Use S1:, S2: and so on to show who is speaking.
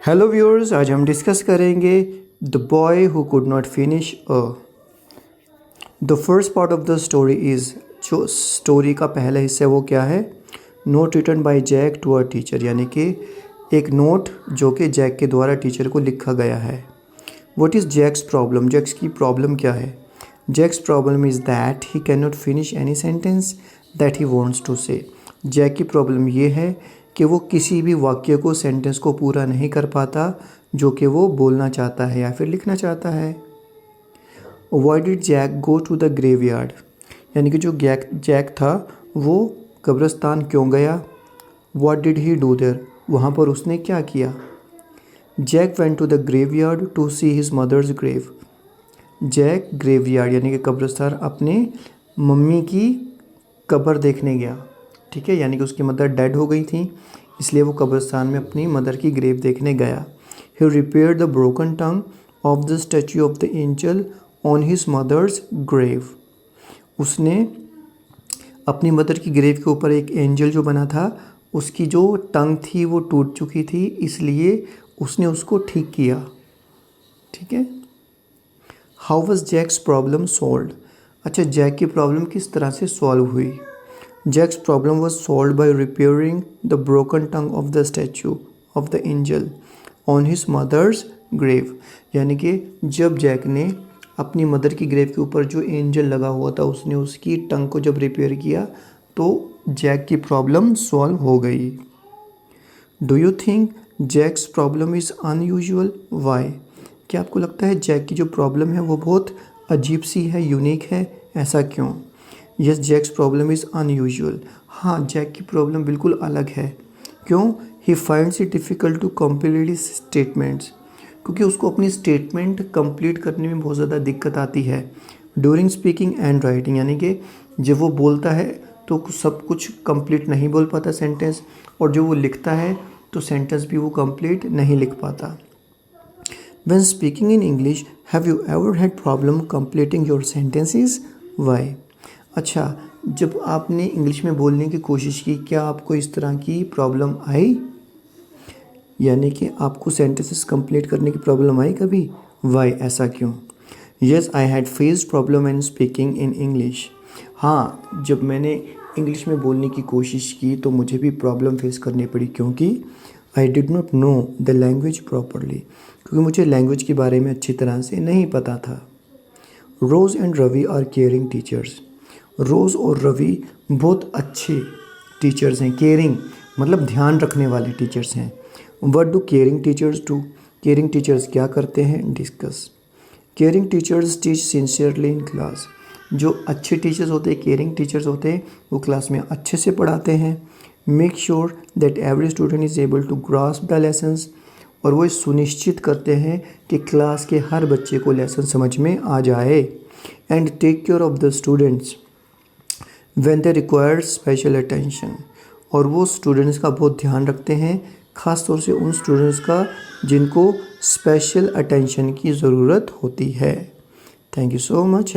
S1: Hello viewers, आज हम discuss करेंगे the boy who could not finish a. The first part of the story is, जो story का पहला हिस्सा है वो क्या है? Note written by Jack to a teacher, यानी कि एक नोट जो कि जैक के द्वारा टीचर को लिखा गया है। What is Jack's problem? Jack's की प्रॉब्लम क्या है? Jack's problem is that he can not finish any sentence that he wants to say. Jack की प्रॉब्लम ये है कि वो किसी भी वाक्य को, सेंटेंस को पूरा नहीं कर पाता जो कि वो बोलना चाहता है या फिर लिखना चाहता है। Why did Jack go to the graveyard? यानी कि जो जैक था वो कब्रिस्तान क्यों गया? What did he do there? वहाँ पर उसने क्या किया? Jack went to the graveyard to see his mother's grave. Jack graveyard यानी कि कब्रिस्तान अपने मम्मी की कब्र देखने गया। ठीक है, यानी कि उसकी मदर डेड हो गई थी, इसलिए वो कब्रिस्तान में अपनी मदर की ग्रेव देखने गया। He repaired the broken tongue of the statue of the angel on his mother's grave. उसने अपनी मदर की ग्रेव के ऊपर एक एंजल जो बना था, उसकी जो टंग थी वो टूट चुकी थी, इसलिए उसने उसको ठीक किया। ठीक है। How was Jack's problem solve? अच्छा, जैक की प्रॉब्लम किस तरह से सॉल्व हुई? Jack's problem was solve by repairing the broken tongue of the statue of the angel on his mother's grave. यानी कि जब जैक ने अपनी मदर की ग्रेव के ऊपर जो एंजल लगा हुआ था, उसने उसकी टंग को जब रिपेयर किया तो जैक की प्रॉब्लम सॉल्व हो गई। Do you think Jack's problem is unusual? Why? क्या आपको लगता है जैक की जो प्रॉब्लम है वो बहुत अजीब सी है, यूनिक है? ऐसा क्यों? Yes, Jack's problem is unusual. हाँ, जैक की प्रॉब्लम बिल्कुल अलग है। क्यों? He finds it difficult to complete his statements, क्योंकि उसको अपनी स्टेटमेंट कंप्लीट करने में बहुत ज़्यादा दिक्कत आती है। ड्यूरिंग स्पीकिंग एंड राइटिंग, यानी कि जब वो बोलता है तो सब कुछ कंप्लीट नहीं बोल पाता सेंटेंस, और जो वो लिखता है तो सेंटेंस भी वो कंप्लीट नहीं लिख पाता। When speaking in English, have you ever had problem completing your sentences? Why? अच्छा, जब आपने इंग्लिश में बोलने की कोशिश की, क्या आपको इस तरह की प्रॉब्लम आई? यानी कि आपको सेंटेंसेस कंप्लीट करने की प्रॉब्लम आई कभी? वाई? ऐसा क्यों? Yes, I had faced problem in speaking in English. हाँ, जब मैंने इंग्लिश में बोलने की कोशिश की तो मुझे भी प्रॉब्लम फेस करनी पड़ी, क्योंकि I did not know the language properly, क्योंकि मुझे लैंग्वेज के बारे में अच्छी तरह से नहीं पता था। Rose and Ravi are caring teachers. Rose और रवि बहुत अच्छे टीचर्स हैं। केयरिंग मतलब ध्यान रखने वाले टीचर्स हैं। What do caring teachers do? Caring teachers क्या करते हैं? Discuss. Caring teachers teach sincerely in class. जो अच्छे टीचर्स होते हैं, केयरिंग टीचर्स होते हैं, वो क्लास में अच्छे से पढ़ाते हैं। Make sure that every student is able to grasp the lessons. और वो सुनिश्चित करते हैं कि क्लास के हर बच्चे को लेसन समझ में आ जाए। And take care of the students when they require special attention. और वो स्टूडेंट्स का बहुत ध्यान रखते हैं, ख़ास तौर से उन स्टूडेंट्स का जिनको स्पेशल अटेंशन की ज़रूरत होती है। Thank you so much.